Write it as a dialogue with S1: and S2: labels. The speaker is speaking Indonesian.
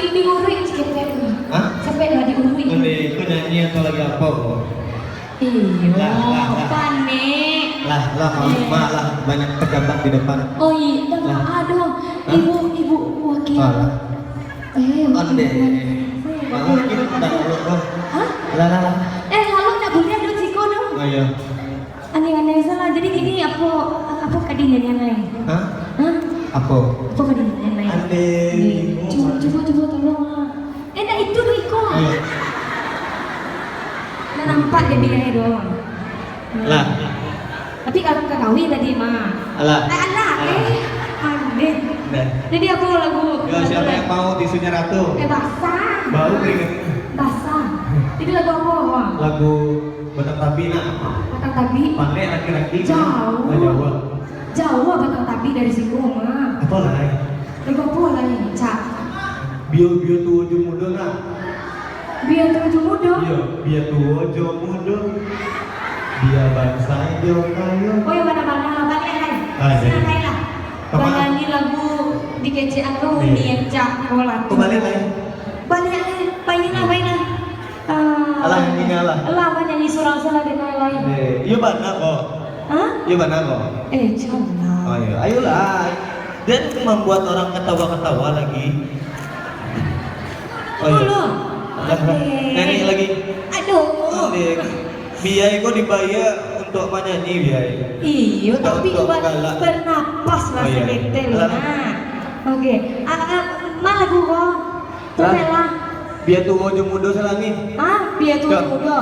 S1: diurui cepet.
S2: Hah?
S1: Cepet lah diurui.
S2: Ini itu nyanyi atau lagi apa kok?
S1: Iya,
S2: Lah.
S1: panik.
S2: Lah, malah banyak pejabat di depan.
S1: Oh iya, dah aduh. Ibu wakil.
S2: Ande. Mungkin tak perlu.
S1: Hah?
S2: Lah.
S1: Lalu tak boleh ada siko dong.
S2: Oh iya.
S1: Aneh-aneh salah. Jadi gini apa kadinya yang lain?
S2: Hah? Apa?
S1: Apa kadinya yang lain?
S2: Ande.
S1: Coba tolong. Dah itu tuh iko. Nah nampak dia bilangnya doang.
S2: Lah.
S1: Tapi kalau kawin tadi mah.
S2: Alah.
S1: Aneh.
S2: Dah.
S1: Jadi apa lagu?
S2: Ya siapa yang mau tisunya Ratu?
S1: Basah.
S2: Bau keringet.
S1: Basah. Jadi lagu apa?
S2: Lagu Batang Tabi nak.
S1: Batang Tabi.
S2: Pandai laki-laki.
S1: Jauh.
S2: Jawa.
S1: Jauh Batang Tabi dari siku mah.
S2: Apa lah?
S1: Lagu apa lagi? Cak.
S2: Bio tuh ujung muda nak.
S1: Biar tujuh muda.
S2: Iya, bio tuh ujung muda. Dia bangsa jo kayo.
S1: Oh ya mana-mana balik lain.
S2: Jadi.
S1: Lain lah. Nyanyi lagu di kece aku
S2: Nih.
S1: yang cak kolat.
S2: Kembali lain.
S1: Balik lain. Baiklah.
S2: Alah nyanyi lah.
S1: Alah apa nyanyi surang salah dan lain-lain.
S2: Iya benar kok.
S1: Hah?
S2: Iya benar kok.
S1: Jangan.
S2: Oh iya, ayolah. Dan membuat orang ketawa-ketawa lagi. Oh iya. Nyanyi lagi.
S1: Aduh.
S2: Biaya kok dibayar untuk apa nyanyi biaya?
S1: Iya, tapi
S2: Untuk
S1: buat
S2: galak.
S1: bernapas lah
S2: Oh, iya.
S1: sedikit
S2: Lah.
S1: nah. Oke. Mana lagu kok? Tuh
S2: Lah.
S1: lah.
S2: Biar tuh ujung muda selangi.
S1: Biar tuh
S2: Dah.
S1: muda.